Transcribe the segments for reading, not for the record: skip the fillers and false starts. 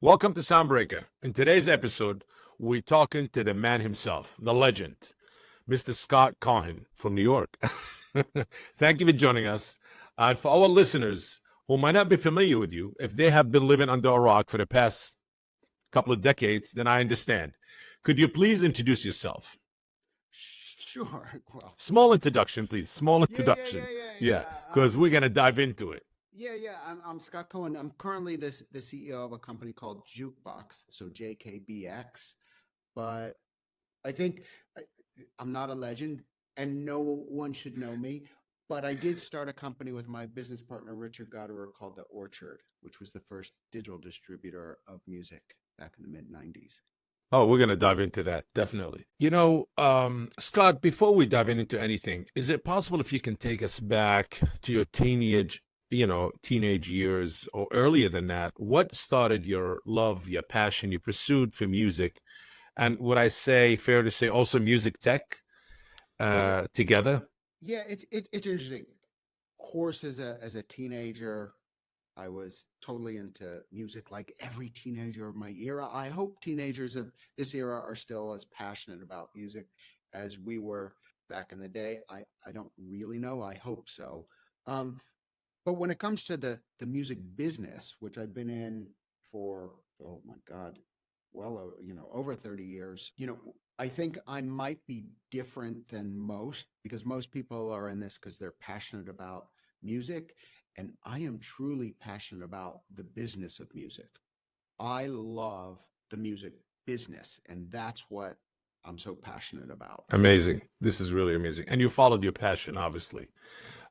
Welcome to Soundbreaker. In today's episode, we're talking to the man himself, the legend, Mr. Scott Cohen from New York. Thank you for joining us. And for our listeners who might not be familiar with you, if they have been living under a rock for the past couple of decades, then I understand. Could you please introduce yourself? Sure. Well, Small it's introduction, please. Small introduction. Yeah, yeah. because we're going to dive into it. I'm Scott Cohen. I'm currently the CEO of a company called Jukebox, so JKBX. But I think I, I'm not a legend, and no one should know me. But I did start a company with my business partner Richard Goddard called The Orchard, which was the first digital distributor of music back in the mid '90s. Oh, we're going to dive into that, definitely. Scott, before we dive into anything, is it possible if you can take us back to your teenage years or earlier than that? What started your love, your passion, your pursuit for music? And would I say, fair to say, also music tech Yeah, together? yeah. It's interesting. Of course, as a teenager, I was totally into music like every teenager of my era. I hope teenagers of this era are still as passionate about music as we were back in the day. I don't really know. I hope so. Um, but when it comes to the music business, which I've been in for, oh my God, well, over 30 years, I think I might be different than most because most people are in this because they're passionate about music. And I am truly passionate about the business of music. I love the music business, and that's what I'm so passionate about. Amazing. This is really amazing. And you followed your passion, obviously.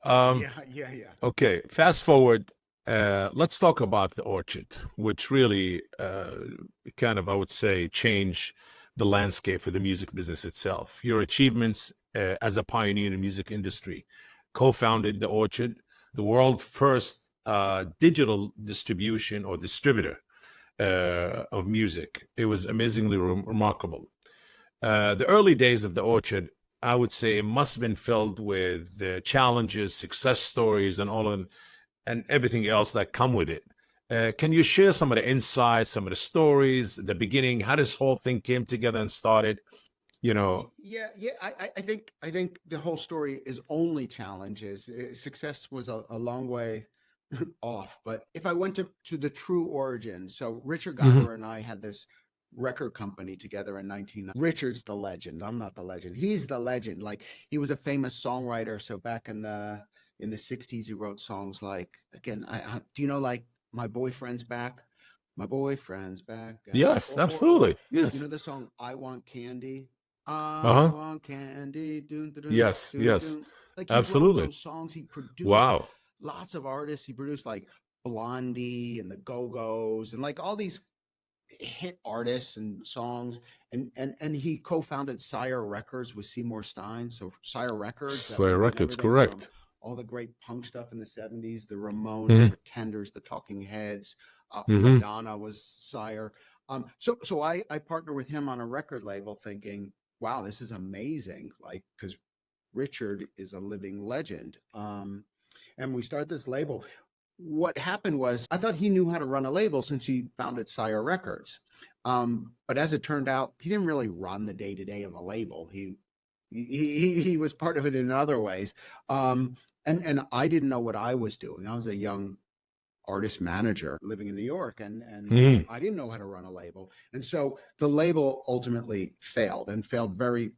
Um, Yeah. okay, fast forward. Let's talk about the orchard, which really kind of, I would say, change the landscape for the music business itself. Your achievements as a pioneer in the music industry, co-founded the Orchard, the world's first digital distribution or distributor of music. It was amazingly remarkable. The early days of the Orchard, I would say, must have been filled with the challenges, success stories, and and everything else that come with it. Can you share some of the insights, some of the stories, the beginning, how this whole thing came together and started? You know, Yeah. I think the whole story is only challenges. Success was a long way off. But if I went to the true origin, so Richard hmm Goddard and I had this record company together in 1990. Richard's the legend. I'm not the legend. He's the legend. Like he was a famous songwriter. So back in the 60s, he wrote songs like again, do you know like My Boyfriend's Back? My boyfriend's back. yes, Or absolutely, yes, the song I Want Candy. uh I huh, want candy. Dun, dun, dun, yes, dun, yes, dun. Like he wrote absolutely. those songs. He produced Wow. lots of artists. He produced like Blondie and the Go Go's and like all these hit artists and songs. And he co-founded Sire Records with Seymour Stein. So Sire Records that Slayer went on Records, everything from correct. all the great punk stuff in the 70s, the Ramones, the hmm Pretenders, the Talking Heads. hmm Madonna was Sire. So I partnered with him on a record label thinking, wow, this is amazing. Like, because Richard is a living legend. And we started this label. What happened was I thought he knew how to run a label since he founded Sire Records. But as it turned out, he didn't really run the day to day of a label. He was part of it in other ways. And I didn't know what I was doing. I was a young artist manager living in New York, and hmm I didn't know how to run a label. And so the label ultimately failed and failed very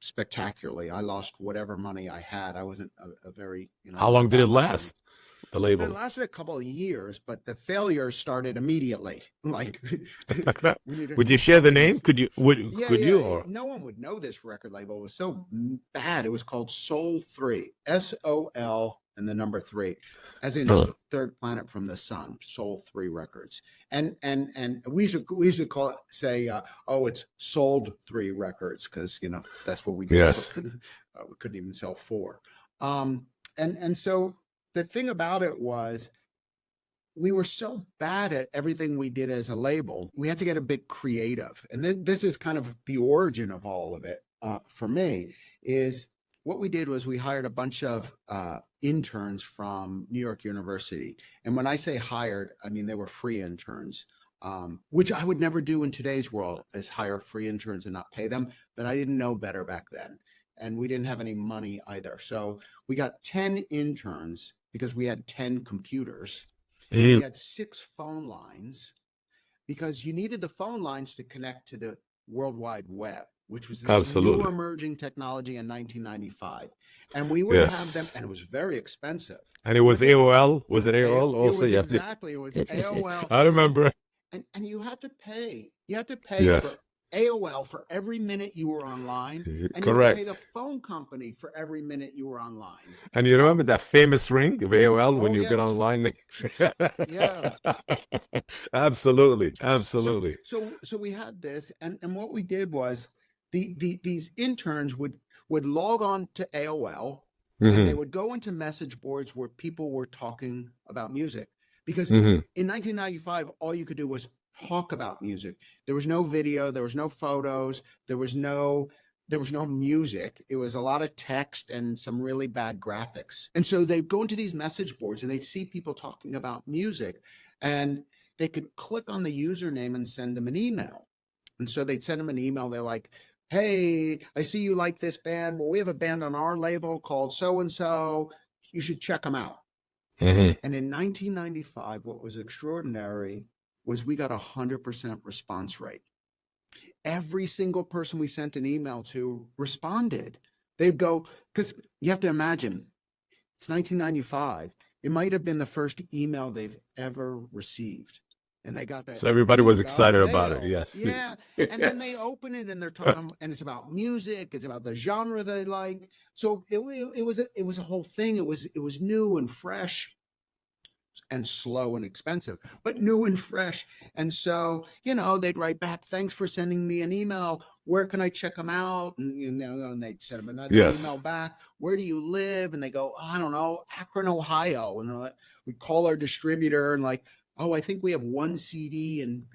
spectacularly. I lost whatever money I had. I wasn't a very, How long did it without much money. last? The And it label. lasted a couple of years, but the failure started immediately. Like we needed Would you share the name? copies. Could you or No one would know this record label. It was so bad. It was called Soul 3, SOL and the number 3, as in uh, third planet from the sun, Soul 3 Records. And we used to say, oh, it's sold 3 records because, that's what we did. So yes. we couldn't even sell 4. And so the thing about it was we were so bad at everything we did as a label, we had to get a bit creative. And this is kind of the origin of all of it for me, is what we did was we hired a bunch of interns from New York University. And when I say hired, I mean they were free interns. which I would never do in today's world, is hire free interns and not pay them. But I didn't know better back then. And we didn't have any money either. So we got 10 interns because we had 10 computers. And we had 6 phone lines because you needed the phone lines to connect to the World Wide Web, which was this new emerging technology in 1995. And we would have them, and it was very expensive. And it was AOL. Was it AOL also? It was exactly. It was AOL. I remember. And you had to pay. You had to pay Yes. for AOL for every minute you were online, and you had Correct. to pay the phone company for every minute you were online. And you remember that famous ring of AOL when Oh, you yeah. get online? Yeah. Absolutely. Absolutely. So we had this, and what we did was these interns would log on to AOL, and they would go into message boards where people were talking about music. Because in 1995, all you could do was talk about music. There was no video, there was no photos, there was no music. It was a lot of text and some really bad graphics. And so they'd go into these message boards and they'd see people talking about music, and they could click on the username and send them an email. And so they'd send them an email. They're like, hey, I see you like this band. Well, we have a band on our label called so-and-so. You should check them out. And in 1995, what was extraordinary was we got 100% response rate. Every single person we sent an email to responded. They'd go, because you have to imagine, it's 1995. It might have been the first email they've ever received. And they got that. So everybody was excited about it. Yes. Yeah. And then they open it and they're talking, and it's about music. It's about the genre they like. So it was a whole thing. It was new and fresh and slow and expensive, but new and fresh. And so, they'd write back, thanks for sending me an email. Where can I check them out? And they'd send them another email back. Where do you live? And they go, I don't know, Akron, Ohio. And we call our distributor and like, oh, I think we have one CD in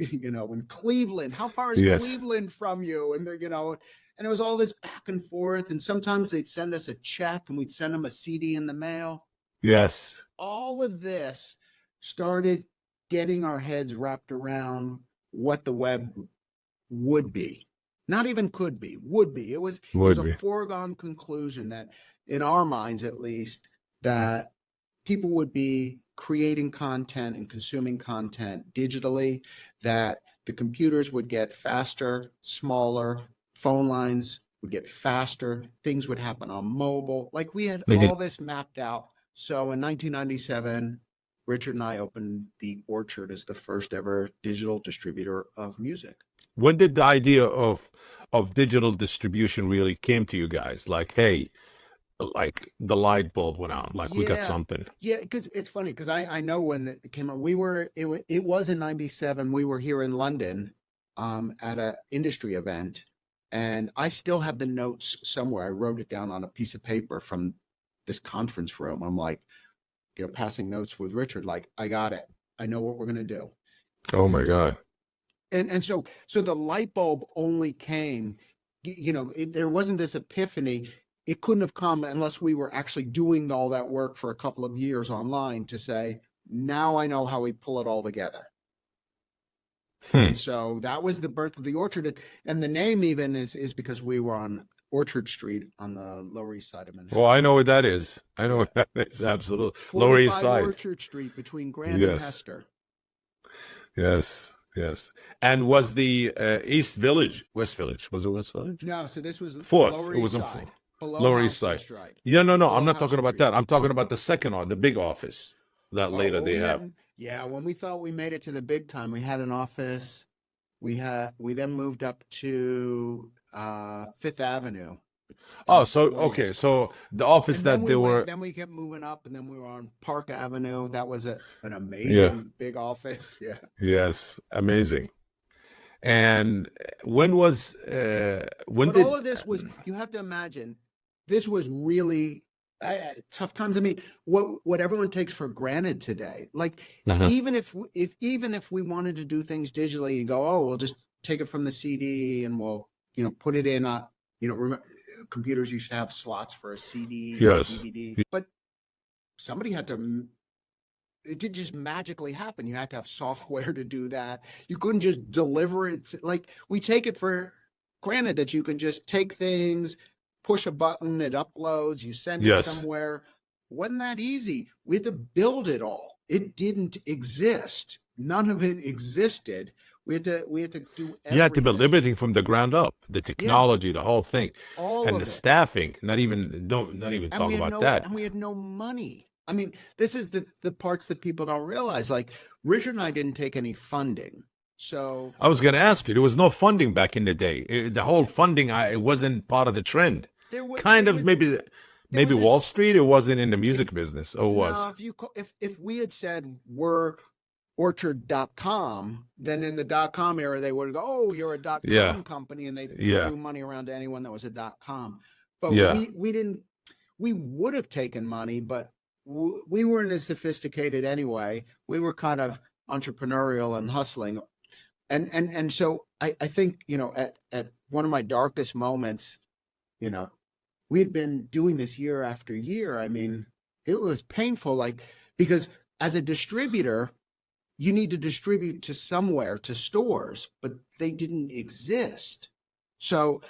Cleveland. How far is Cleveland from you? And and it was all this back and forth. And sometimes they'd send us a check and we'd send them a CD in the mail. Yes. All of this started getting our heads wrapped around what the web would be. Not even could be, would be. It was a foregone conclusion that, in our minds at least, that people would be creating content and consuming content digitally, that the computers would get faster, smaller, phone lines would get faster, things would happen on mobile. Like we had all this mapped out. So in 1997, Richard and I opened the Orchard as the first ever digital distributor of music. When did the idea of digital distribution really came to you guys? Like, hey, like the light bulb went out, like we got something. Yeah, because it's funny, because I know when it came out, it was in 97. We were here in London at an industry event, and I still have the notes somewhere. I wrote it down on a piece of paper from this conference room. I'm like, passing notes with Richard, like, I got it. I know what we're going to do. Oh my God. And so the light bulb only came, there wasn't this epiphany. It couldn't have come unless we were actually doing all that work for a couple of years online to say, now I know how we pull it all together. And so that was the birth of the Orchard. And the name even is because we were on Orchard Street on the Lower East Side of Manhattan. Well, I know what that is. I know what that is. Absolutely. Lower East Side. Orchard Street between Grand and Hester. Yes. Yes. And was the West Village? Was it West Village? No. So this was Fourth. Lower It was East on Side. Lower East Side. Yeah, no. I'm not talking about that. I'm talking about the second one, the big office that later they have. Yeah. When we thought we made it to the big time, we had an office. We then moved up to Fifth Avenue. Oh, so okay. So the office that they were. Then we kept moving up, and then we were on Park Avenue. That was an amazing big office. Yeah. Yes, amazing. And when was when but did all of this was? You have to imagine, this was really tough times. I mean, what everyone takes for granted today. Like even if we wanted to do things digitally, and go, oh, we'll just take it from the CD and we'll put it in a remember, computers used to have slots for a CD or DVD, but somebody had to it didn't just magically happen. You had to have software to do that. You couldn't just deliver it. Like we take it for granted that you can just take things, push a button, it uploads, you send it Yes. somewhere. Wasn't that easy? We had to build it all. It didn't exist. None of it existed. We had to do You had to build everything. everything from the ground up, the Yeah, technology, the whole thing, all and the of it. staffing. Not even And talk we had about no that. and we had no money. I mean, this is the parts that people don't realize. Like Richard and I didn't take any funding. So I was going to ask you, there was no funding back in the day. The whole funding, it wasn't part of the trend. Kind there of was maybe, there maybe was Wall this Street. It wasn't in the if music business. Oh, it no, was. if you if we had said we're orchard.com, then in the .com era they would go, "Oh, you're a Yeah, .com company," and they yeah, threw money around to anyone that was a .com. But yeah. we didn't. We would have taken money, but we weren't as sophisticated anyway. We were kind of entrepreneurial and hustling, and so I think at one of my darkest moments, you know, we had been doing this year after year. I mean, it was painful, like because as a distributor, you need to distribute to somewhere, to stores, but they didn't exist. So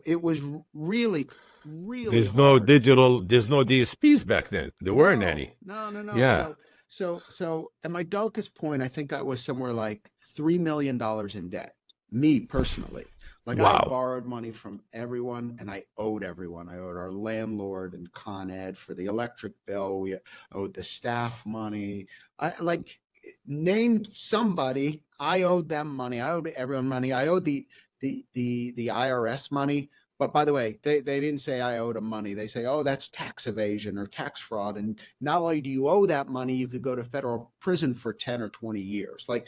it was really, really hard. There's no DSPs back then. There weren't No, any. no, no, no. Yeah. So at my darkest point, I think I was somewhere like $3 million in debt. Me personally. Like I had Wow. borrowed money from everyone and I owed everyone. I owed our landlord and Con Ed for the electric bill. We owed the staff money. I like named somebody. I owed them money. I owed everyone money. I owed the IRS money. But by the way, they didn't say I owed them money. They say, oh, that's tax evasion or tax fraud. And not only do you owe that money, you could go to federal prison for 10 or 20 years. Like,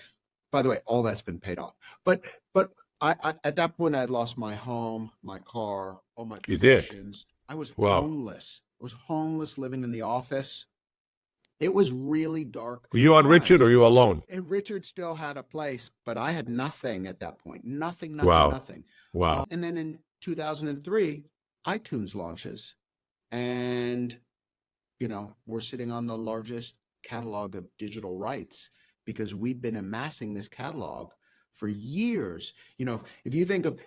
by the way, all that's been paid off. But I at that point I had lost my home, my car, all my You did. possessions. I was Wow. homeless. I was homeless, living in the office. It was really dark Were you on Richard or times. you alone? And Richard still had a place, but I had nothing at that point. Nothing, nothing, Wow. nothing. Wow. And then in 2003, iTunes launches. And, we're sitting on the largest catalog of digital rights because we'd been amassing this catalog for years. If you think of,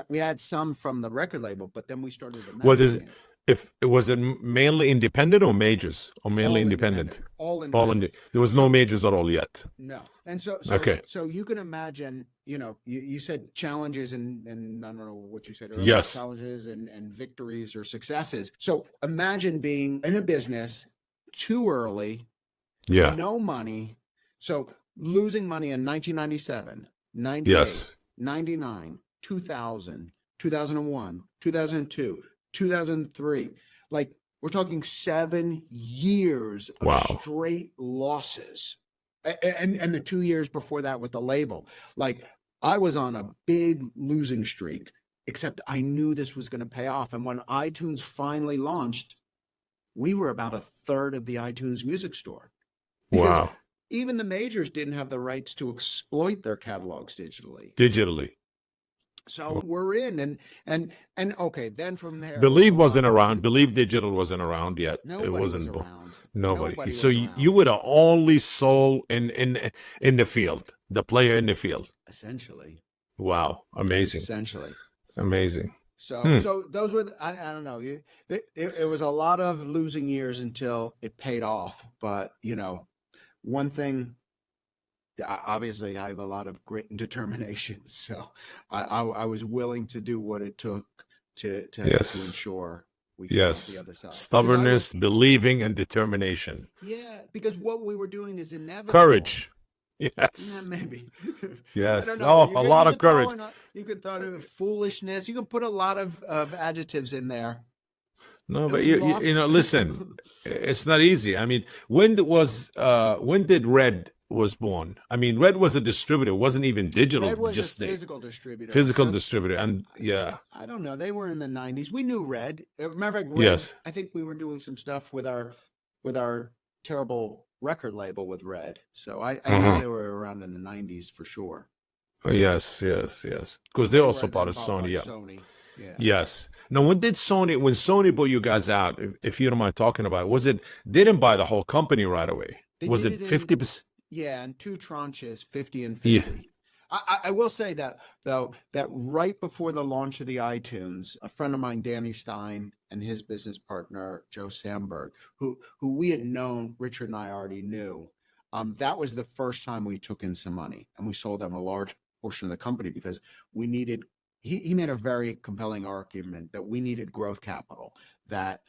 we had some from the record label, but then we started What amassing is it. if it was it mainly independent or majors or mainly All independent? independent, all All in independent. there was no So majors at all yet. no, and so Okay. you can imagine, you said challenges and I don't know what you said earlier, Yes. challenges and victories or successes. So imagine being in a business too early, Yeah. no money. So losing money in 1997, 98, Yes. 99, 2000, 2001, 2002, 2003. Like we're talking 7 years of Wow. straight losses. And the 2 years before that with the label. Like I was on a big losing streak, except I knew this was going to pay off. And when iTunes finally launched, we were about a third of the iTunes music store because Wow. even the majors didn't have the rights to exploit their catalogs digitally. Digitally. So we're in and okay, then from there it was a Believe lot. wasn't around. Believe Digital wasn't around yet. It Nobody was wasn't. around. Nobody. Nobody So was you around, were the only soul in the field, the player in the field. essentially. Wow. Amazing. Essentially. Amazing. So those were I don't know. It was a lot of losing years until it paid off. But one thing. Obviously, I have a lot of grit and determination, so I was willing to do what it took to Yes. ensure we came out the Yes. other side. Because Stubbornness, believing, and determination. because what we were doing is inevitable. Courage. Yeah, Yes. maybe. I Yes. don't know. Oh, a lot of courage. You could throw in foolishness. You can put a lot of adjectives in there. No, but listen, it's not easy. I mean, when did Red was born? I mean, Red was a distributor, wasn't even digital, Red was just a a physical distributor. physical So distributor. And yeah, I don't know. They were in the 90s. We knew Red. Remember Red? yes, I think we were doing some stuff with our terrible record label with Red. So I know they were around in the 90s for sure. yes, yes, yes. Because they're also part of bought by Sony. Yeah. Sony. Yeah. Yes. Now, when Sony bought you guys out, if you don't mind talking about it, was it, they didn't buy the whole company right away? They Was did it it in 50%? yeah, in two tranches, 50 and Yeah. 50. I will say that though, that right before the launch of the iTunes, a friend of mine, Danny Stein, and his business partner, Joe Samberg, who we had known, Richard and I already knew, that was the first time we took in some money, and we sold them a large portion of the company because we needed, he made a very compelling argument that we needed growth capital, that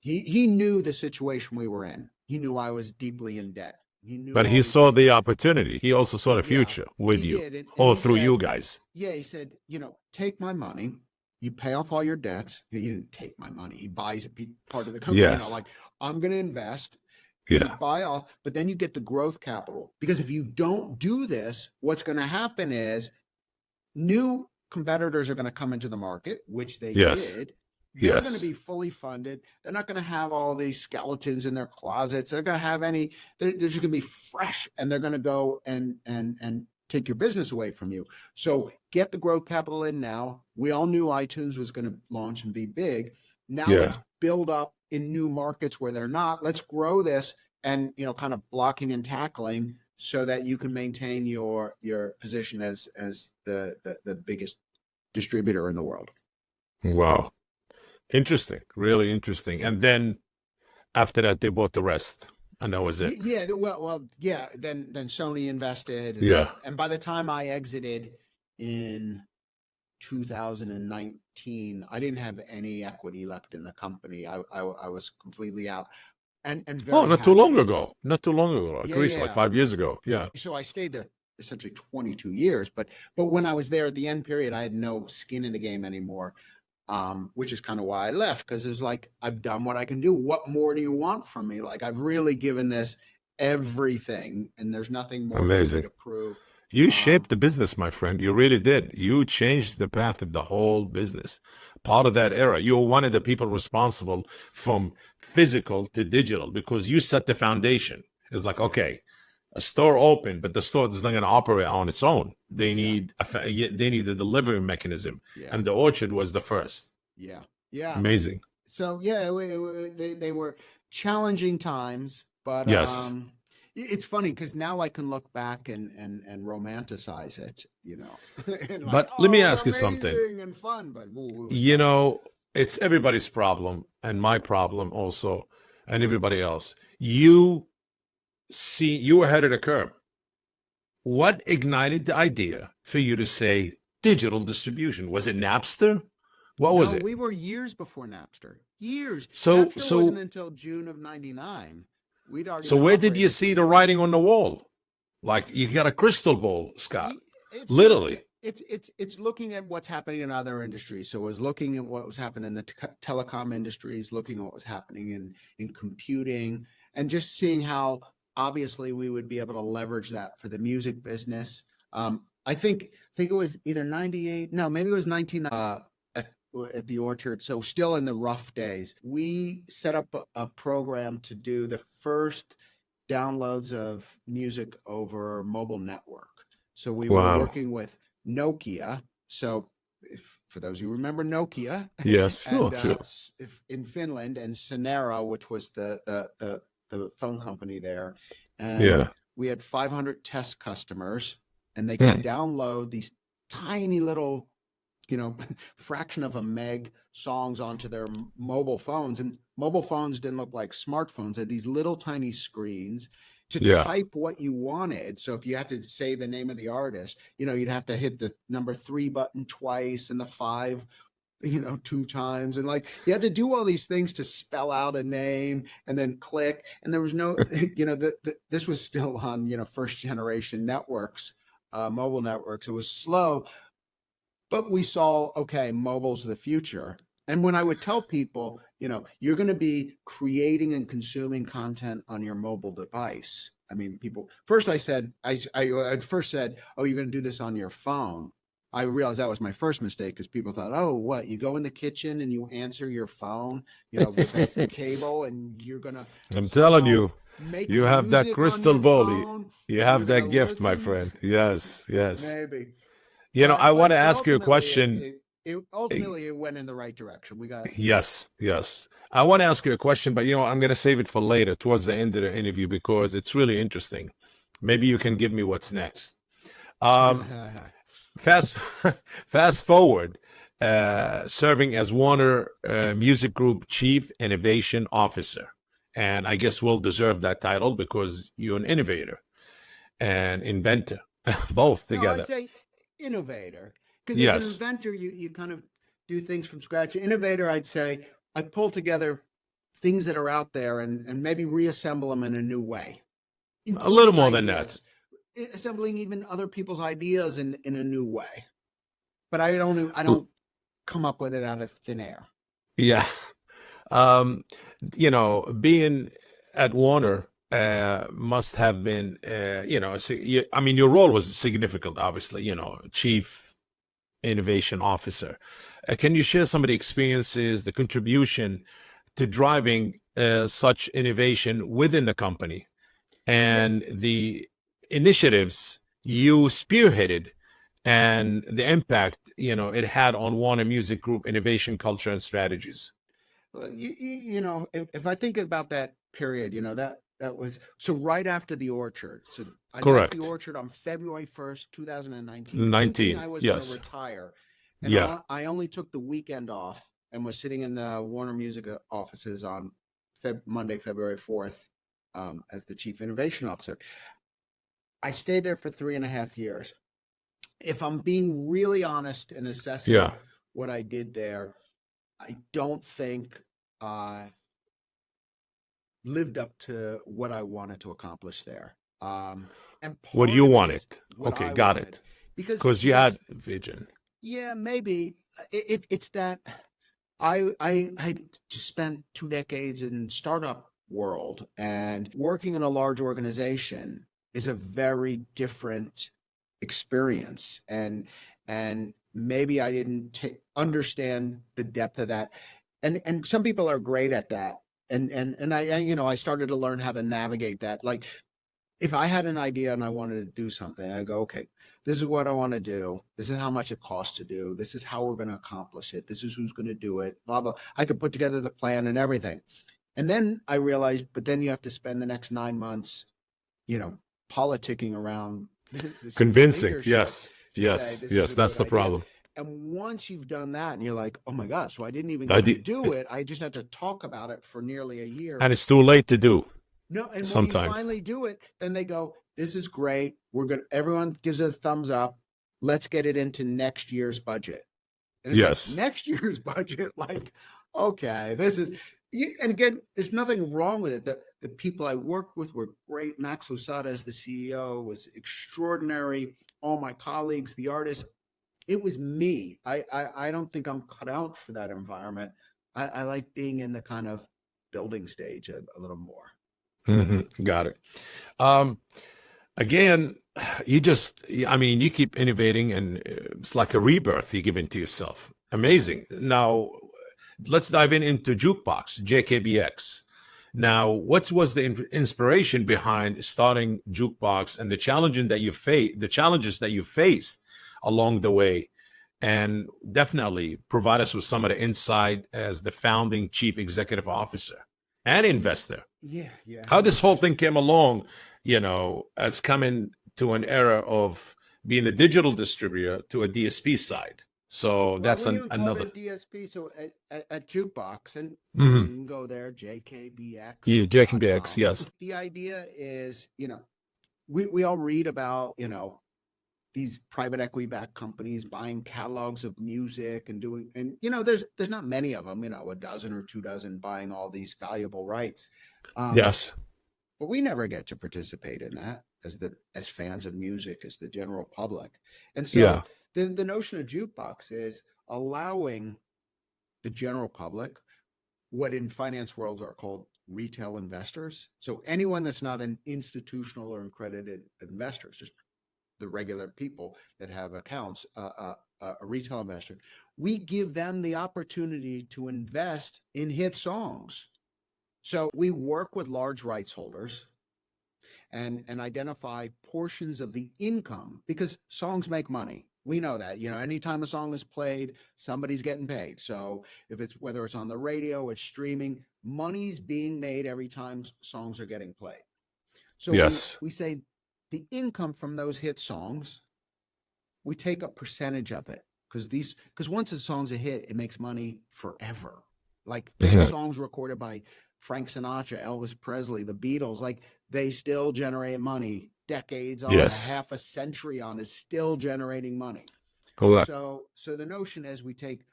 he knew the situation we were in. He knew I was deeply in debt. He knew But all he these saw things. the opportunity. He also saw the Yeah, future he with you, did. And or he through said, you guys. yeah, he said, take my money. You pay off all your debts. He didn't take my money. He buys a part of the company. Yes. Like, I'm going to invest. You Yeah. buy off, but then you get the growth capital. Because if you don't do this, what's going to happen is new competitors are going to come into the market, which they Yes. did. They're going to Yes. be fully funded. They're not going to have all these skeletons in their closets. They're going to have they're just going to be fresh, and they're going to go and take your business away from you. So get the growth capital in now. We all knew iTunes was going to launch and be big. Now Yeah. let's build up in new markets where they're not. Let's grow this and, kind of blocking and tackling so that you can maintain your position as the biggest distributor in the world. Wow. Interesting. Really interesting. And then after that, they bought the rest, and that was it. Yeah, yeah. Then Sony invested, Yeah. and by the time I exited in 2019, I didn't have any equity left in the company. I was completely out, and Oh, very not too long happy. ago. Not too long ago. Yeah, Greece, like yeah. 5 years ago. Yeah. So I stayed there essentially 22 years, but when I was there at the end period, I had no skin in the game anymore. Which is kind of why I left, because it's like, I've done what I can do. What more do you want from me? Like, I've really given this everything, and there's nothing more for me Amazing. to prove. You shaped the business, my friend. You really did. You changed the path of the whole business. Part of that era, you were one of the people responsible from physical to digital because you set the foundation. It's like, okay, a store open, but the store is not going to operate on its own. They need they need a delivery mechanism, Yeah, and the orchard was the first. yeah, yeah. Amazing. So yeah, they were challenging times, but Yes. it's funny because now I can look back and romanticize it, and like, But let me oh, ask you something. amazing and fun, but You know, it's everybody's problem and my problem also, and everybody else. You were ahead of the curve. What ignited the idea for you to say digital distribution? Was it Napster? What was No, it? we were years before Napster. Years. So, Napster wasn't so, until June of '99. We'd already so been where did you operating for see the years. writing on the wall? Like you got a crystal ball, Scott. It's Literally. it's looking at what's happening in other industries. So it was looking at what was happening in the telecom industries, looking at what was happening in computing, and just seeing how obviously we would be able to leverage that for the music business. I think it was either 98, no, maybe it was 19 at the Orchard. So still in the rough days, we set up a program to do the first downloads of music over mobile network. So we were Wow. working with Nokia. So for those who remember Nokia, Yes, sure, and sure. in Finland, and Sonera, which was the phone company there, and Yeah. we had 500 test customers, and they Hmm. could download these tiny little, fraction of a meg songs onto their mobile phones. And mobile phones didn't look like smartphones. They had these little tiny screens to Yeah. type what you wanted. So if you had to say the name of the artist, you'd have to hit the number 3 button twice and the 5, 2 times. And like, you had to do all these things to spell out a name and then click. And there was no, this was still on, first generation networks, mobile networks. It was slow. But we saw, okay, mobile's the future. And when I would tell people, you're going to be creating and consuming content on your mobile device. I mean, first I said, I first said, oh, you're going to do this on your phone. I realized that was my first mistake because people thought, oh, what? You go in the kitchen and you answer your phone, with a cable, and you're going to I'm telling you, make you have that music on crystal your ball. phone. You and have you're that gonna gift, my listen. friend. Yes, yes. Maybe. I want to ask you a ultimately question. ultimately it went in the right direction. We got Yes, yes. I want to ask you a question, but I'm going to save it for later, towards the end of the interview, because it's really interesting. Maybe you can give me what's next. Um, fast, fast forward, serving as Warner Music Group Chief Innovation Officer, and I guess we'll deserve that title because you're an innovator and inventor, both no, I'd together. say innovator, because as an Yes, inventor, you kind of do things from scratch. Innovator, I'd say I pull together things that are out there and maybe reassemble them in a new way. a little Important more than that. ideas, assembling even other people's ideas in a new way. But I don't come up with it out of thin air. Yeah. Um, being at Warner must have been, I mean, your role was significant, obviously, Chief Innovation Officer. Can you share some of the experiences, the contribution to driving such innovation within the company Yeah. and the initiatives you spearheaded and the impact, it had on Warner Music Group innovation culture and strategies? Well, if I think about that period, that was so right after the Orchard. So I left the Correct. Orchard on February 1st, 2019, thinking 19. I was going to Yes. retire. And Yeah. I only took the weekend off and was sitting in the Warner Music offices on Monday, February 4th, as the chief innovation officer. I stayed there for 3.5 years. If I'm being really honest and assessing Yeah. what I did there, I don't think I lived up to what I wanted to accomplish there. And What do part you of it want is it? what Okay, I got wanted it. because Because you had vision. yeah, maybe it's that I just spent 2 decades in startup world, and working in a large organization is a very different experience, and maybe I didn't understand the depth of that, and some people are great at that, and I started to learn how to navigate that. Like if I had an idea and I wanted to do something, I go, okay, this is what I want to do. This is how much it costs to do. This is how we're going to accomplish it. This is who's going to do it. Blah, blah. I could put together the plan and everything. And then I realized, but then you have to spend the next 9 months, you know, politicking around the senior Convincing. leadership Yes. to say Yes. this is Yes. a That's good the idea. problem. And once you've done that and you're like, oh my gosh, so I didn't even I get to did, do it. I just had to talk about it for nearly a year. and it's too late to do No, and when you sometimes. finally do it, then they go, "This is great. Everyone gives it a thumbs up. Let's get it into next year's budget." And it's like Yes. next year's budget, like, okay, this is. And again, there's nothing wrong with it. The people I worked with were great. Max Lusada as the CEO was extraordinary. All my colleagues, the artists, it was me. I don't think I'm cut out for that environment. I like being in the kind of building stage a little more. Got it. Um, Again, I mean, you keep innovating, and it's like a rebirth you give into yourself. Amazing. Now, let's dive into Jukebox, JKBX. Now, what was the inspiration behind starting Jukebox and the challenges that you faced along the way? And definitely provide us with some of the insight as the founding chief executive officer and investor. Yeah. How How this whole investor? thing came along, as coming to an era of being a digital distributor to a DSP side. So Well, that's we even called another. it DSP. So at Jukebox, and you Mhm. can go there, Yeah, Jack and BX, jkbx.com. yes. The idea is, we all read about, these private equity backed companies buying catalogs of music and doing, and there's not many of them, a dozen or 2 dozen buying all these valuable rights. Um, Yes. but we never get to participate in that as fans of music, as the general public. And Yeah. so the notion of Jukebox is allowing the general public, what in finance worlds are called retail investors. So anyone that's not an institutional or accredited investor, just the regular people that have accounts, a retail investor, we give them the opportunity to invest in hit songs. So we work with large rights holders, and identify portions of the income, because songs make money. We know that, anytime a song is played, somebody's getting paid. So if it's, whether it's on the radio, it's streaming, money's being made every time songs are getting played. So Yes. we say the income from those hit songs, we take a percentage of it, because once a song's a hit, it makes money forever. Like songs recorded by Frank Sinatra, Elvis Presley, the Beatles, like they still generate money. Decades on, Yes. half a century on, is still generating money. Correct. So the notion is we take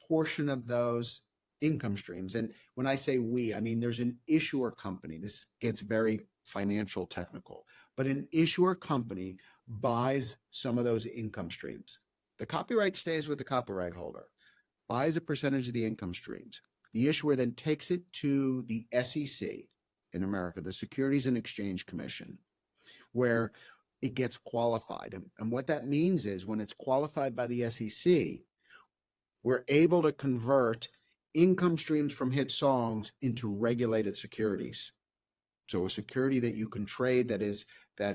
portion of those income streams. And when I say we, I mean there's an issuer company. This gets very financial technical, but an issuer company buys some of those income streams. The copyright stays with the copyright holder, buys a percentage of the income streams. The issuer then takes it to the SEC in America, the Securities and Exchange Commission, where it gets qualified. And what that means is when it's qualified by the SEC, we're able to convert income streams from hit songs into regulated securities. So a security that you can trade that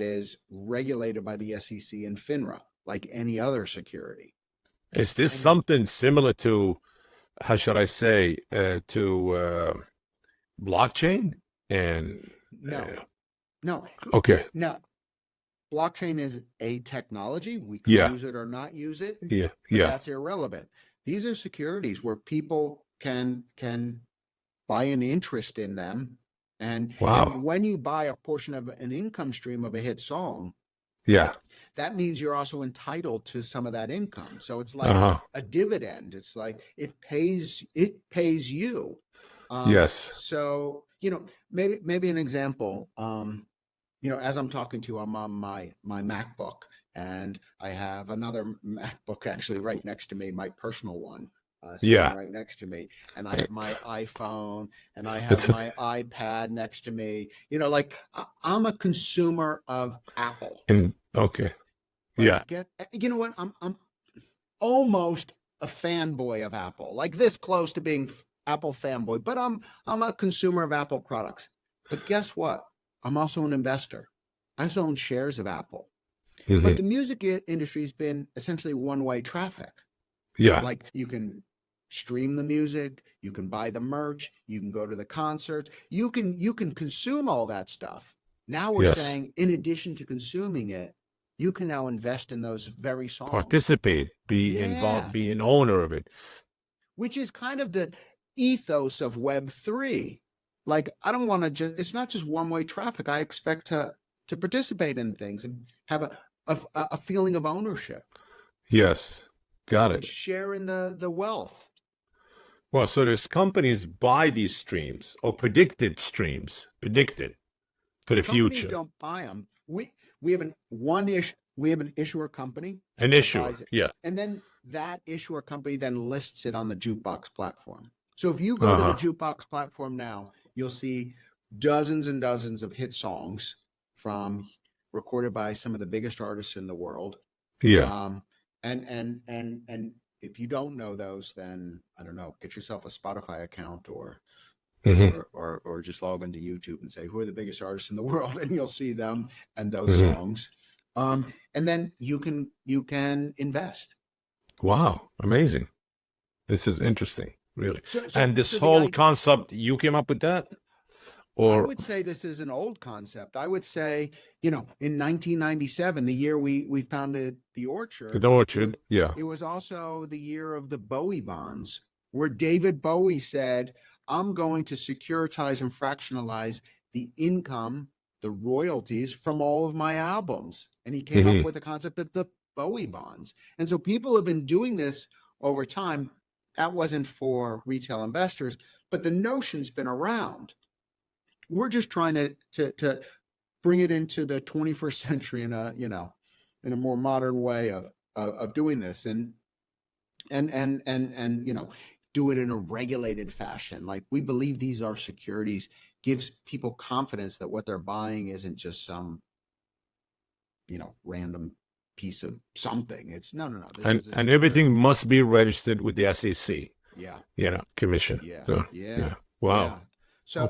is regulated by the SEC and FINRA, like any other security. Is this something similar to, how should I say, to blockchain? And no. Okay. No. Blockchain is a technology. We can use it or not use it. Yeah. That's irrelevant. These are securities where people can buy an interest in them. And when you buy a portion of an income stream of a hit song, that means you're also entitled to some of that income. So it's like a dividend. It's like it pays you. Yes. So, maybe an example, as I'm talking to you, I'm on my MacBook, and I have another MacBook actually right next to me, my personal one, right next to me, and I have my iPhone, and I have my iPad next to me. I'm a consumer of Apple. You know what? I'm almost a fanboy of Apple, like this close to being Apple fanboy, but I'm a consumer of Apple products. But guess what? I'm also an investor. I also own shares of Apple. But the music industry has been essentially one-way traffic. Like you can stream the music, you can buy the merch, you can go to the concerts, you can consume all that stuff. Now we're saying, in addition to consuming it, you can now invest in those very songs. Participate, be involved, be an owner of it. Which is kind of the ethos of Web3. Like, I don't want to it's not just one-way traffic. I expect to participate in things and have a feeling of ownership. Yes. Got it. Share in the wealth. Well, so there's companies buy these streams or predicted for the future. Companies don't buy them. We have an issuer company. An issuer, and then that issuer company then lists it on the Jukebox platform. So if you go to the Jukebox platform now, you'll see dozens and dozens of hit songs recorded by some of the biggest artists in the world. And if you don't know those, then I don't know, get yourself a Spotify account or just log into YouTube and say, who are the biggest artists in the world? And you'll see them and those songs. And then you can invest. Wow. Amazing. This is interesting, really. And this whole concept, you came up with that? I would say this is an old concept. I would say, in 1997, the year we founded The Orchard. It was also the year of the Bowie bonds, where David Bowie said, I'm going to securitize and fractionalize the income, the royalties from all of my albums. And he came up with the concept of the Bowie bonds. And so people have been doing this over time. That wasn't for retail investors, but the notion's been around. We're just trying to bring it into the 21st century in a more modern way of doing this, and do it in a regulated fashion. Like, we believe these are securities, gives people confidence that what they're buying isn't just some random piece of something. It's no. And everything must be registered with the SEC. Commission. Wow. Yeah. So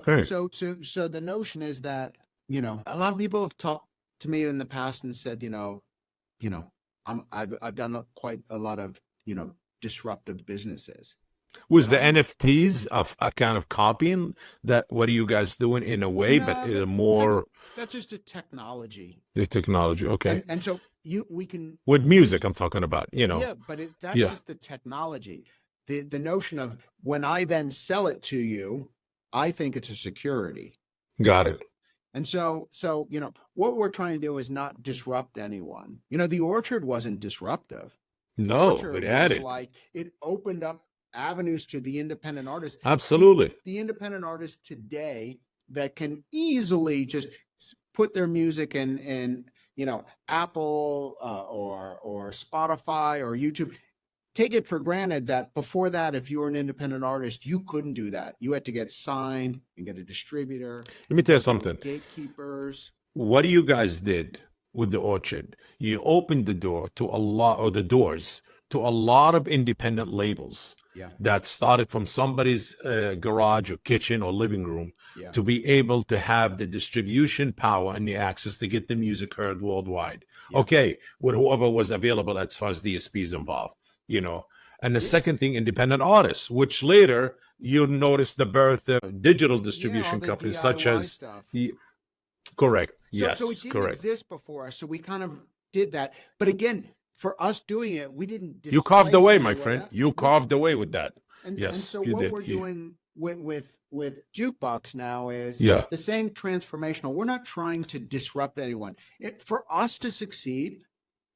the notion is that A lot of people have talked to me in the past and said, you know, I've done quite a lot of, disruptive businesses. Was But the I'm NFTs of a kind of copying that? What are you guys doing in a way, but no, more that's just a technology. the technology? Okay, And so we can with use music, I'm talking about. yeah, but that's Yeah, just the technology. The notion of when I then sell it to you, I think it's a security. got it. And so, what we're trying to do is not disrupt anyone. The orchard wasn't disruptive. The No, it orchard was added. like it opened up avenues to the independent artists. The Absolutely. the independent artists today that can easily just put their music in Apple or Spotify or YouTube. Take it for granted that before that, if you were an independent artist, you couldn't do that. You had to get signed and get a distributor. Let me tell you There were something. gatekeepers. What you guys did with the orchard, you opened the door to a lot, or the doors to a lot of independent labels Yeah, that started from somebody's garage or kitchen or living room yeah, to be able to have the distribution power and the access to get the music heard worldwide. yeah, Okay, with whoever was available as far as DSPs involved, you know. And the yeah, second thing, independent artists, which later you notice the birth of digital yeah. All distribution the companies such DIY as stuff. correct. So it Yes, didn't correct. exist before us. So we kind of did that. But again, for us doing it, we didn't You carved displace away, my anyone friend. else. You carved away with that. And Yes, so you what did. we're doing with Jukebox now is Yeah. the same transformational. We're not trying to disrupt anyone. For us to succeed,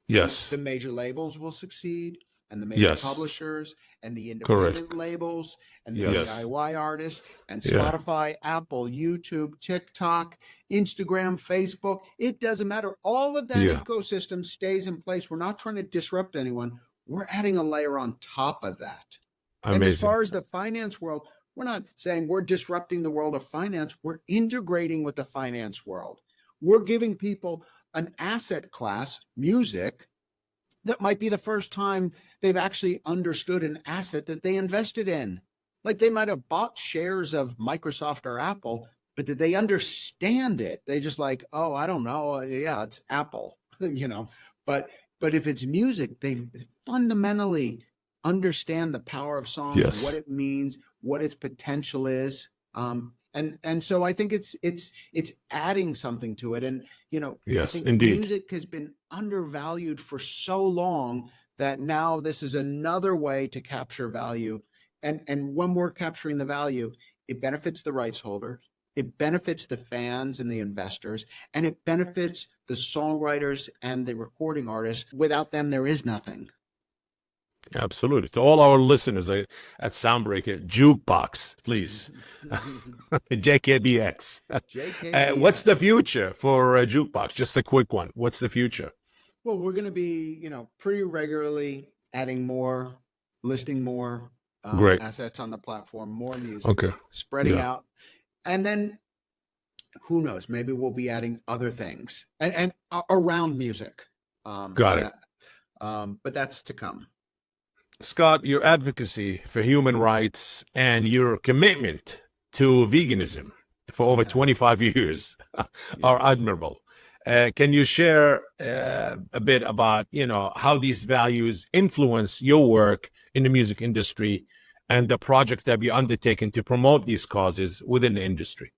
Yes. the major labels will succeed, and the major Yes. publishers, and the Correct. independent labels, and the Yes. DIY artists, and Yeah. Spotify, Apple, YouTube, TikTok, Instagram, Facebook. It doesn't matter. All of that Yeah. ecosystem stays in place. We're not trying to disrupt anyone. We're adding a layer on top of that. And as Amazing. far as the finance world, we're not saying we're disrupting the world of finance. We're integrating with the finance world. We're giving people an asset class, music, that might be the first time they've actually understood an asset that they invested in. Like they might have bought shares of Microsoft or Apple, but did they understand it? They just like, oh, I don't know. Yeah, it's Apple, you know. But but if it's music, they fundamentally understand the power of songs, what Yes. it means, what its potential is. And so I think it's adding something to it. And I Yes, think indeed. music has been undervalued for so long that now this is another way to capture value. And when we're capturing the value, it benefits the rights holders, it benefits the fans and the investors, and it benefits the songwriters and the recording artists. Without them, there is nothing. Absolutely. To all our listeners at Soundbreaker, Jukebox, please. JKBX. What's the JKBX. future for Jukebox? Just a quick one. What's the future? Well, we're going to be, pretty regularly adding more, listing more Great. assets on the platform, more music, Okay. spreading Yeah. out. And then who knows? Maybe we'll be adding other things and around music. Got it. But that's to come. Scott, your advocacy for human rights and your commitment to veganism for over Yeah. 25 years Yeah. are admirable. Can you share a bit about, how these values influence your work in the music industry and the project that you're undertaking to promote these causes within the industry?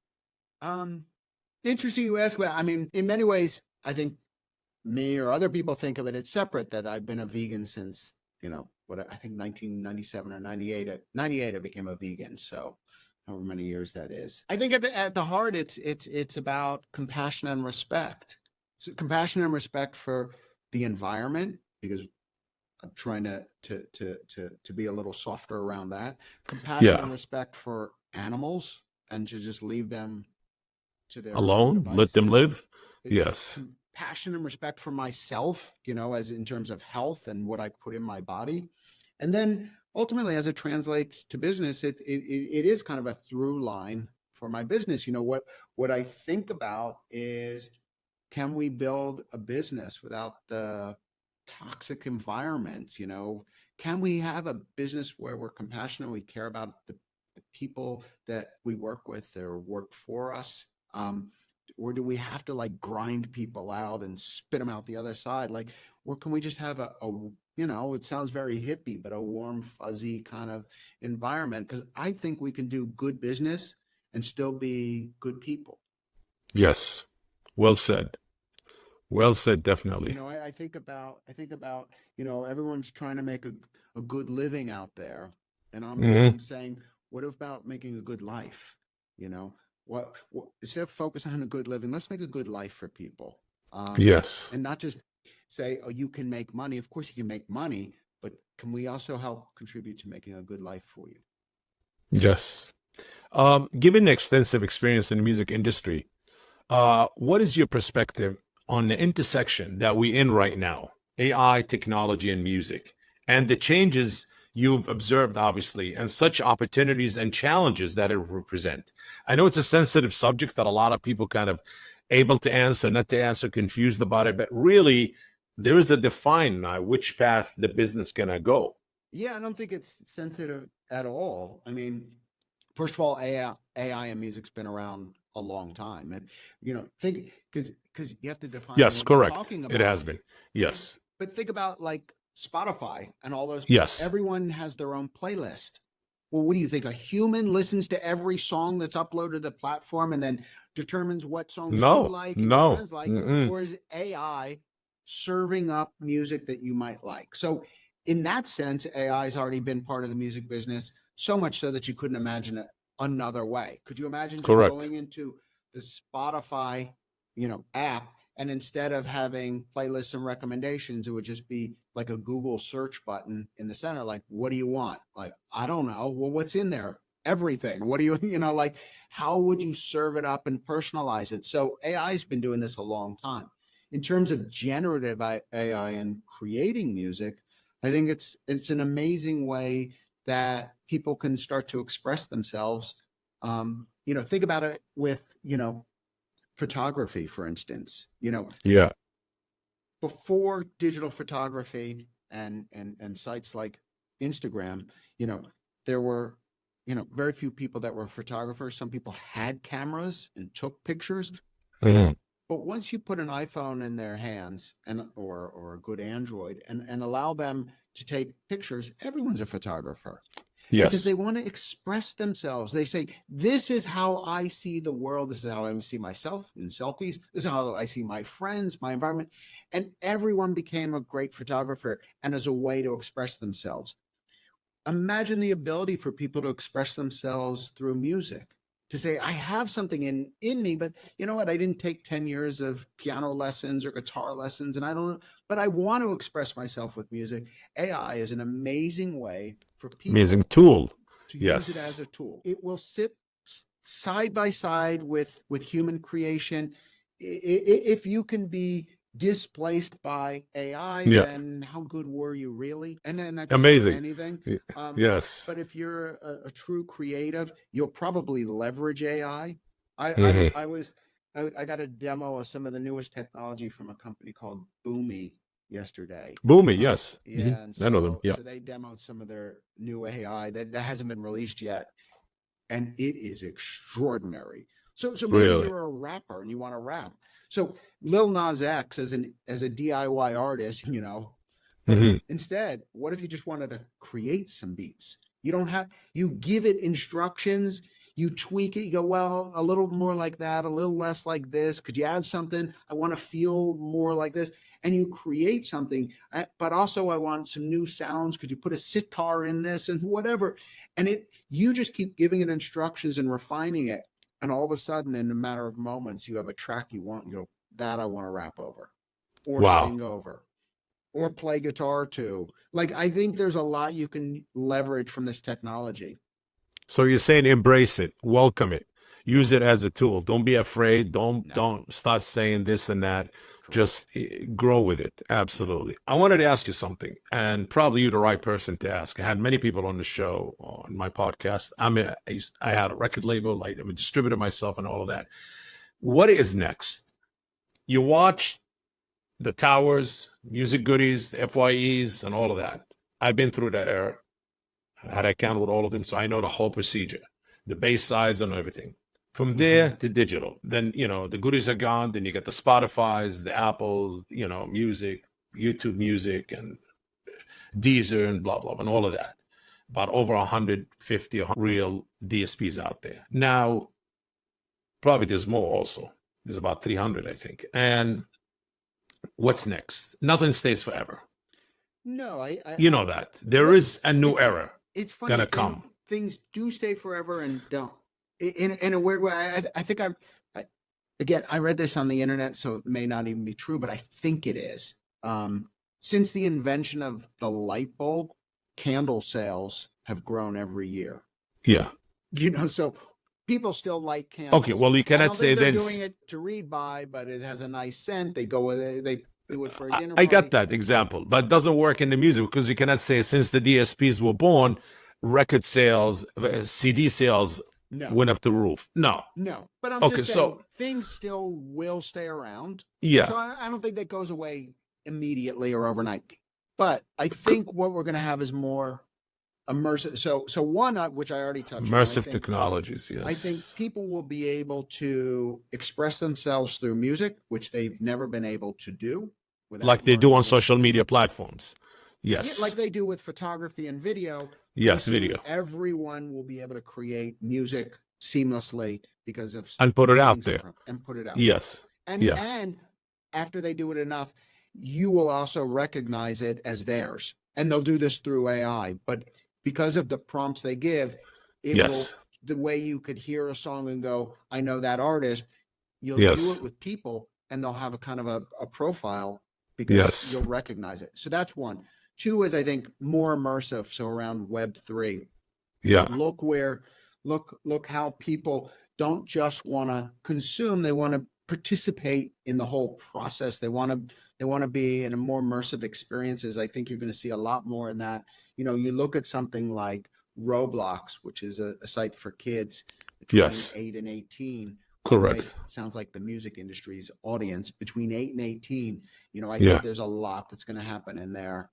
Interesting you ask about. I mean, in many ways, I think me or other people think of it as separate that I've been a vegan since, what I think 1997 or 98. At 98, I became a vegan. So however many years that is. I think at the heart, it's about compassion and respect. So compassion and respect for the environment, because I'm trying to be a little softer around that. Compassion Yeah. and respect for animals, and to just leave them to their own Alone, let them devices. live. Yes. Compassion and respect for myself, as in terms of health and what I put in my body. And then ultimately, as it translates to business, it is kind of a through line for my business. What I think about is, can we build a business without the toxic environments? Can we have a business where we're compassionate, we care about the people that we work with or work for us? or do we have to like grind people out and spit them out the other side? Like, or can we just have a you know, it sounds very hippie, but a warm, fuzzy kind of environment? Because I think we can do good business and still be good people. Yes. Well said. Well said, You definitely. know, I think about, you know, everyone's trying to make a good living out there. And Hmm. I'm saying, what about making a good life? You know, what instead of focusing on a good living, let's make a good life for people. Yes. And not just say, oh, you can make money. Of course you can make money, but can we also help contribute to making a good life for you? Yes. Given the extensive experience in the music industry, what is your perspective on the intersection that we're in right now, AI, technology, and music, and the changes you've observed, obviously, and such opportunities and challenges that it represent? I know it's a sensitive subject that a lot of people kind of able to answer, not to answer, confused about it, but really, there is a define which path the business gonna go. Yeah, I don't think it's sensitive at all. I mean, first of all, AI and music's been around a long time, and you know, think because you have to define Yes, what you're correct. talking It about. has been. And Yes. but think about like Spotify and all those. Yes. Everyone has their own playlist. Well, what do you think? A human listens to every song that's uploaded to the platform and then determines what songs you No. like and your No. friends like, Mm-mm. or is AI serving up music that you might like? So, in that sense, AI has already been part of the music business, so much so that you couldn't imagine it another way. Could you imagine just Correct. going into the Spotify, you know, app, and instead of having playlists and recommendations, it would just be like a Google search button in the center, like, what do you want? Like, I don't know. Well, what's in there? Everything. What do you, you know, like, how would you serve it up and personalize it? So AI has been doing this a long time. In terms of generative AI and creating music, I think it's an amazing way that people can start to express themselves. You know, think about it with, you know, photography, for instance. You know, Yeah. before digital photography and sites like Instagram, you know, there were, you know, very few people that were photographers. Some people had cameras and took pictures, Mhm. but once you put an iPhone in their hands and or a good Android and allow them to take pictures, everyone's a photographer because Yes. they want to express themselves. They say, this is how I see the world. This is how I see myself in selfies. This is how I see my friends, my environment. And everyone became a great photographer and as a way to express themselves. Imagine the ability for people to express themselves through music, to say, I have something in me, but you know what? I didn't take 10 years of piano lessons or guitar lessons, and I don't know, but I want to express myself with music. AI is an amazing way for Amazing people tool. to use it as Yes. a tool. It will sit side by side with human creation. If you can be displaced by AI, Yeah. then how good were you really? And then that goes for Amazing. anything. Y- Um, Yes. but if you're a true creative, you'll probably leverage AI. Hmm. I was I got a demo of some of the newest technology from a company called Boomy yesterday. Boomy. Yes. Yeah, and I know them. Yeah. so they demoed some of their new AI that hasn't been released yet, and it is extraordinary. So maybe Really. you're a rapper and you want to rap. So Lil Nas X as a DIY artist, you know, but Hmm. instead, what if you just wanted to create some beats? You don't have, you give it instructions, you tweak it, you go, well, a little more like that, a little less like this. Could you add something? I want to feel more like this. And you create something, but also I want some new sounds. Could you put a sitar in this and whatever? And you just keep giving it instructions and refining it. And all of a sudden, in a matter of moments, you have a track you want and go, that I want to rap over or Wow. sing over or play guitar to. Like, I think there's a lot you can leverage from this technology. So you're saying embrace it, welcome it, Yeah, use it as a tool. Don't be afraid. Don't no, don't start saying this and that. correct. Just grow with it. Yeah. Absolutely. I wanted to ask you something, and probably you're the right person to ask. I had many people on the show on my podcast. I had a record label, like I'm a distributor myself, and all of that. What is next? You watch the towers, music goodies, the FYEs, and all of that. I've been through that era. I had account with all of them, so I know the whole procedure, the bass sides and everything. From there to digital. Then, the goodies are gone. Then you get the Spotify's, the Apples, music, YouTube music, and Deezer, and blah, blah, and all of that. About over 150 real DSPs out there. Now, probably there's more also. There's about 300, I think. And what's next? Nothing stays forever. No, You know that. There well, is a new era it's funny. gonna come. Things do stay forever and don't. In a weird way, I think again, I read this on the internet, so it may not even be true, but I think it is. Since the invention of the light bulb, candle sales have grown every year. Yeah. So people still light candles. Okay, well, you cannot say they're then. doing it to read by, but it has a nice scent. They go with it. They do it for a dinner I party. got that example, but it doesn't work in the music because you cannot say since the DSPs were born, record sales, CD sales went up the roof. No. But I'm Okay, just saying things still will stay around. Yeah. So I don't think that goes away immediately or overnight. But I think what we're going to have is more immersive. So one, which I already touched on. Immersive technologies, yes. I think people will be able to express themselves through music, which they've never been able to do. Like they do on social media platforms. Yes. Like they do with photography and video. Yes, video. Everyone will be able to create music seamlessly because of and put it out there. And put it out. Yes. And after they do it enough, you will also recognize it as theirs. And they'll do this through AI. But because of the prompts they give, the way you could hear a song and go, I know that artist, you'll do it with people and they'll have a kind of a profile because you'll recognize it. So that's one. Two is, I think, more immersive. So around Web3. Yeah. Look how people don't just want to consume, they want to participate in the whole process. They want to be in a more immersive experiences. I think you're going to see a lot more in that. You look at something like Roblox, which is a site for kids between 8 and 18. Correct. Sounds like the music industry's audience between 8 and 18. I think there's a lot that's going to happen in there.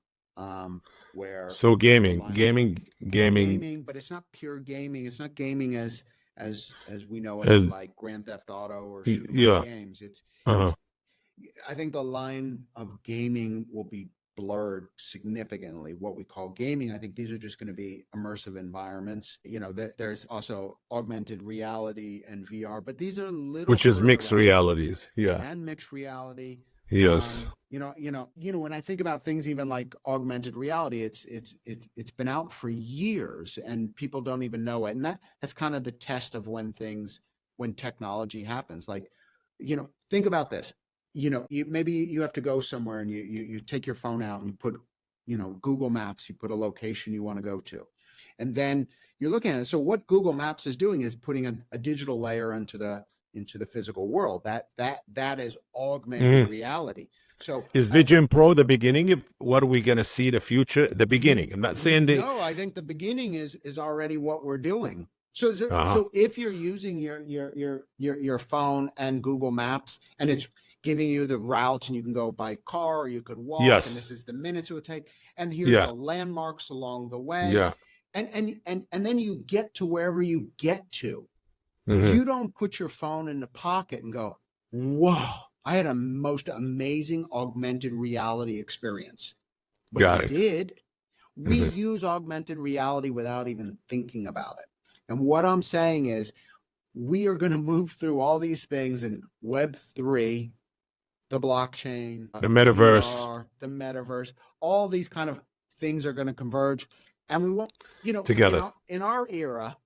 Where gaming, but it's not pure gaming. It's not gaming as we know it, like Grand Theft Auto or games. It's I think the line of gaming will be blurred significantly. What we call gaming, I think these are just going to be immersive environments. There's also augmented reality and VR, but these are which is mixed realities. And mixed reality. Yes. When I think about things even like augmented reality, it's been out for years and people don't even know it. And that's kind of the test of when technology happens. Like, think about this. Maybe you have to go somewhere and you take your phone out and you put, Google Maps, you put a location you want to go to. And then you're looking at it. So what Google Maps is doing is putting a digital layer into the physical world. That is augmented reality. So is Vision Pro the beginning of what are we going to see the future? The beginning. I'm not saying No, I think the beginning is already what we're doing. So if you're using your phone and Google Maps and it's giving you the routes and you can go by car or you could walk and this is the minutes it would take and here's the landmarks along the way. And then you get to wherever you get to. You don't put your phone in the pocket and go, whoa, I had a most amazing augmented reality experience. But we use augmented reality without even thinking about it. And what I'm saying is we are going to move through all these things in Web3, the blockchain, the metaverse, VR, all these kind of things are going to converge. And we won't, together in our era,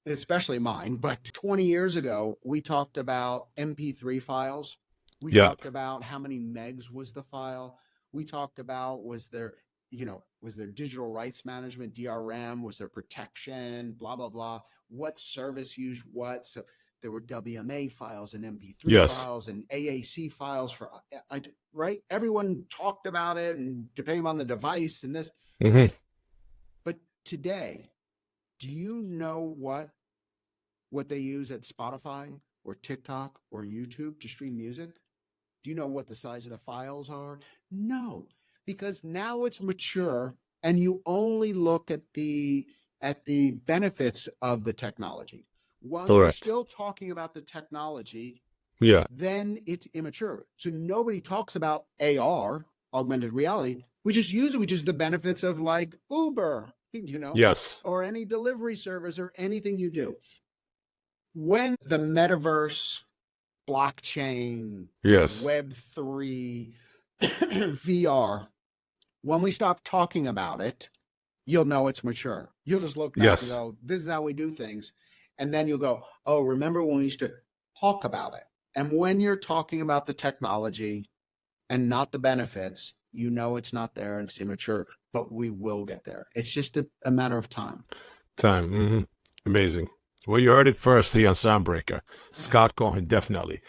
especially mine, but 20 years ago, we talked about MP3 files. We talked about how many megs was the file. We talked about was there digital rights management, DRM, was there protection, blah, blah, blah. What service used what? So there were WMA files and MP3 files and AAC files right? Everyone talked about it and depending on the device and this. But today, do you know what they use at Spotify or TikTok or YouTube to stream music? Do you know what the size of the files are? No, because now it's mature and you only look at the benefits of the technology. Once you're Correct. still talking about the technology, Yeah. then it's immature. So nobody talks about AR, augmented reality. We just use it, which is the benefits of like Uber, Yes. or any delivery service or anything you do. When the metaverse, blockchain, Yes. Web3, VR, when we stop talking about it, you'll know it's mature. You'll just look back and Yes. go, this is how we do things. And then you'll go, oh, remember when we used to talk about it? And when you're talking about the technology and not the benefits, you know it's not there and it's immature, but we will get there. It's just a matter of time. Time. Amazing. Well, you heard it first here on Soundbreaker. Scott Cohen, definitely.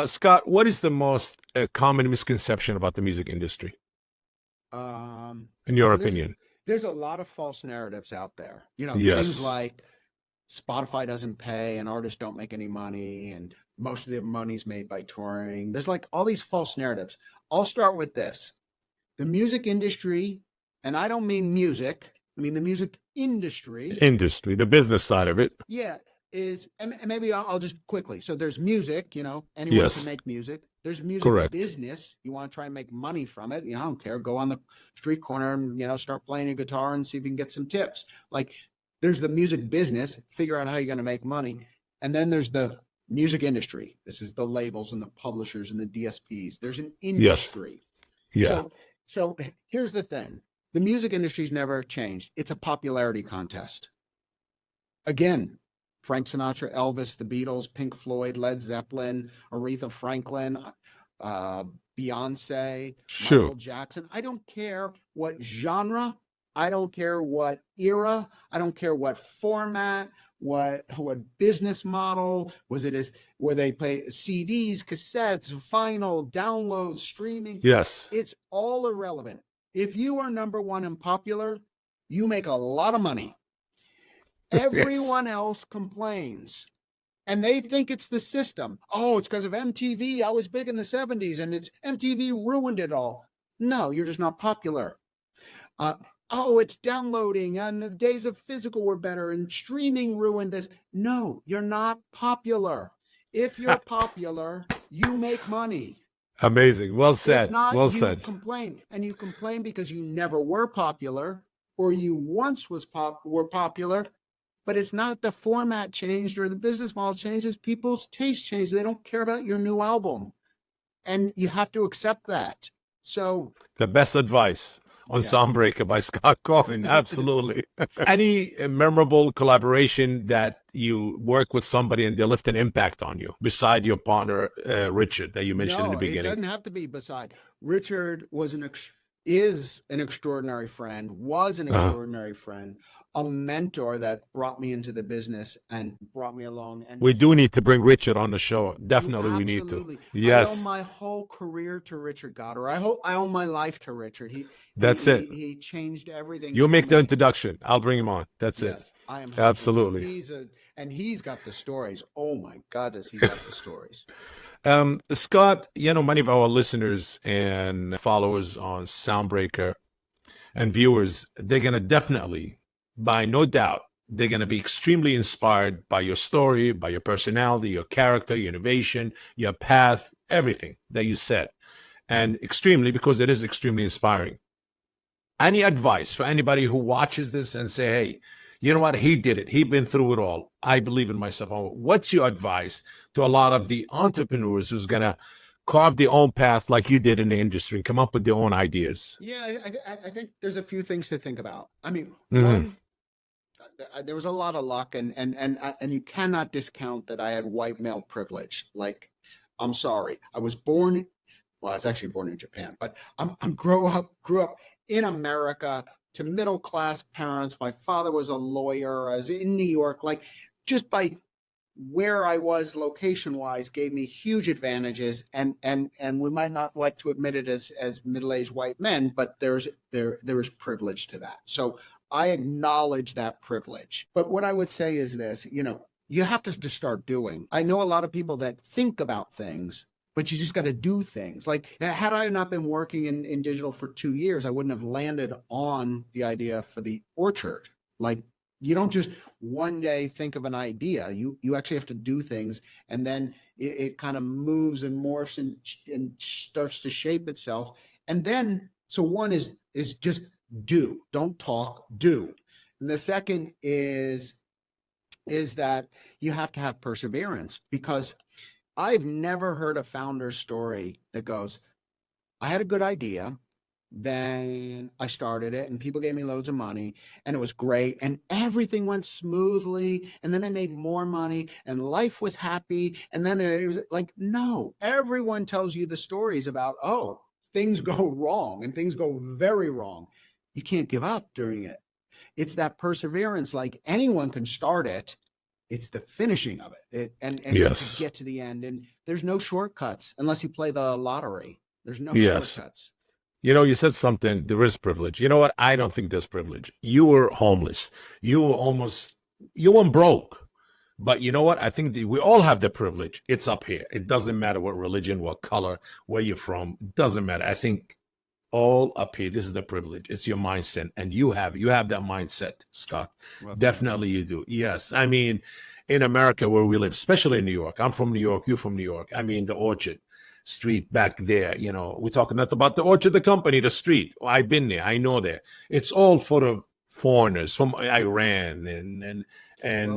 Scott, what is the most common misconception about the music industry, in your Well, opinion? there's a lot of false narratives out there. Things Yes. like Spotify doesn't pay and artists don't make any money and most of the money's made by touring. There's like all these false narratives. I'll start with this. The music industry, and I don't mean music, I mean the music industry. Industry, the business side of it. Yeah, and maybe I'll just quickly. So there's music, anyone can Yes. make music. There's music Correct. business. You want to try and make money from it. I don't care. Go on the street corner and, start playing your guitar and see if you can get some tips. Like there's the music business, figure out how you're going to make money. And then there's the music industry. This is the labels and the publishers and the DSPs. There's an Yes. industry. Yeah. So here's the thing. The music industry's never changed. It's a popularity contest. Again, Frank Sinatra, Elvis, the Beatles, Pink Floyd, Led Zeppelin, Aretha Franklin, Beyonce, Sure. Michael Jackson. I don't care what genre. I don't care what era. I don't care what format, what business model. Where they play CDs, cassettes, vinyl, downloads, streaming. Yes. It's all irrelevant. If you are number one and popular, you make a lot of money. Everyone else complains. And they think it's the system. Oh, it's because of MTV. I was big in the 70s and MTV ruined it all. No, you're just not popular. Oh, it's downloading and the days of physical were better and streaming ruined this. No, you're not popular. If you're popular, you make money. Amazing. Well said. If not, Well you said. complain. And you complain because you never were popular or you once were popular. But it's not the format changed or the business model changes. People's taste changed. They don't care about your new album. And you have to accept that. So The best advice on Yeah. Soundbreaker by Scott Cohen. Absolutely. Any memorable collaboration that you work with somebody and they left an impact on you beside your partner, Richard, that you mentioned in the it beginning? doesn't have to be beside. Richard is an extraordinary friend, was an extraordinary friend, a mentor that brought me into the business and brought me along. And We do need to bring Richard on the show. Definitely, we need to. absolutely. I owe Yes, my whole career to Richard Goddard. I owe my life to Richard. that's it. He changed everything. You for make the me. introduction. I'll bring him on. That's it. Yes, I am happy to. Absolutely. He's got the stories. Oh my God, does he got the stories? Scott, many of our listeners and followers on Soundbreaker and viewers, they're going to definitely, by no doubt, they're going to be extremely inspired by your story, by your personality, your character, your innovation, your path, everything that you said. And extremely, because it is extremely inspiring. Any advice for anybody who watches this and say, hey, you know what? He did it. He's been through it all. I believe in myself. What's your advice to a lot of the entrepreneurs who's going to carve their own path like you did in the industry and come up with their own ideas? Yeah, I think there's a few things to think about. I mean, Mhm. one, there was a lot of luck, and you cannot discount that I had white male privilege. Like, I'm sorry, I was born. Well, I was actually born in Japan, but I'm grew up in America to middle class parents. My father was a lawyer. I was in New York. Like, just by where I was location wise gave me huge advantages, and we might not like to admit it as middle-aged white men, but there is privilege to that. So I acknowledge that privilege. But what I would say is this, you have to just start doing. I know a lot of people that think about things, but you just got to do things. Like, had I not been working in digital for 2 years, I wouldn't have landed on the idea for the orchard. Like, You don't just one day think of an idea. You actually have to do things, and then it kind of moves and morphs and starts to shape itself. And then, so one is just do, don't talk, do. And the second is that you have to have perseverance, because I've never heard a founder's story that goes, I had a good idea, then I started it and people gave me loads of money and it was great and everything went smoothly. And then I made more money and life was happy. And then it was like, no, everyone tells you the stories about, oh, things go wrong and things go very wrong. You can't give up during it. It's that perseverance. Like anyone can start it. It's the finishing of it, and Yes. to get to the end. And there's no shortcuts unless you play the lottery. There's no Yes. shortcuts. You know, you said something, there is privilege. You know what? I don't think there's privilege. You were homeless. You weren't broke. But you know what? I think we all have the privilege. It's up here. It doesn't matter what religion, what color, where you're from. It doesn't matter. I think all up here, this is the privilege. It's your mindset. And you have that mindset, Scott. Well, Definitely you do. Yes. I mean, in America where we live, especially in New York, I'm from New York, you're from New York. I mean, the Orchard Street back there, you know, we're talking not about the Orchard, the company, the street. I've been there. I know there. It's all full of foreigners from Iran and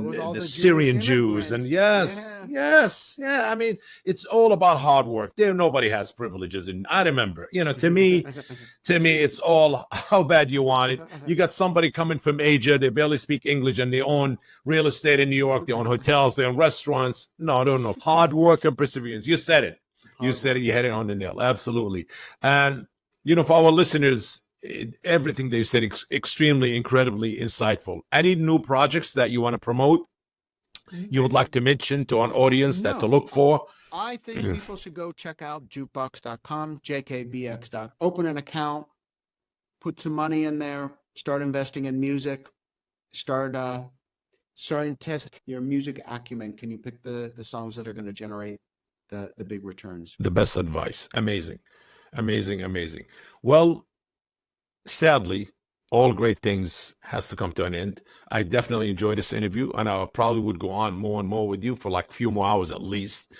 with all the the Syrian Jewish Jews. And immigrants. yeah. I mean, it's all about hard work. There, nobody has privileges. And I remember, you know, to me, it's all how bad you want it. You got somebody coming from Asia, they barely speak English, and they own real estate in New York, they own hotels, they own restaurants. No. Hard work and perseverance. You said it. You said it. You had it on the nail. Absolutely. And, you know, for our listeners, everything they said extremely, incredibly insightful. Any new projects that you want to promote, you would like to mention to an audience that to look for? I think people should go check out jukebox.com, jkbx. Open an account, put some money in there, start investing in music, starting to test your music acumen. Can you pick the songs that are going to generate the big returns? The best advice. Amazing. Well, sadly, all great things has to come to an end. I definitely enjoyed this interview, and I probably would go on more and more with you for like a few more hours at least.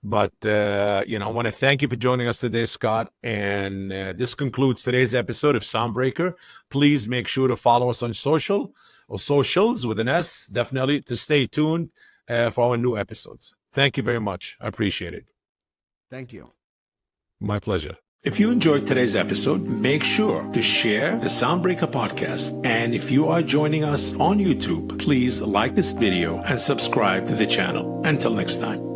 But, you know, I want to thank you for joining us today, Scott. And this concludes today's episode of Soundbreaker. Please make sure to follow us on socials with an S, definitely, to stay tuned for our new episodes. Thank you very much. I appreciate it. Thank you. My pleasure. If you enjoyed today's episode, make sure to share the Soundbreaker podcast. And if you are joining us on YouTube, please like this video and subscribe to the channel. Until next time.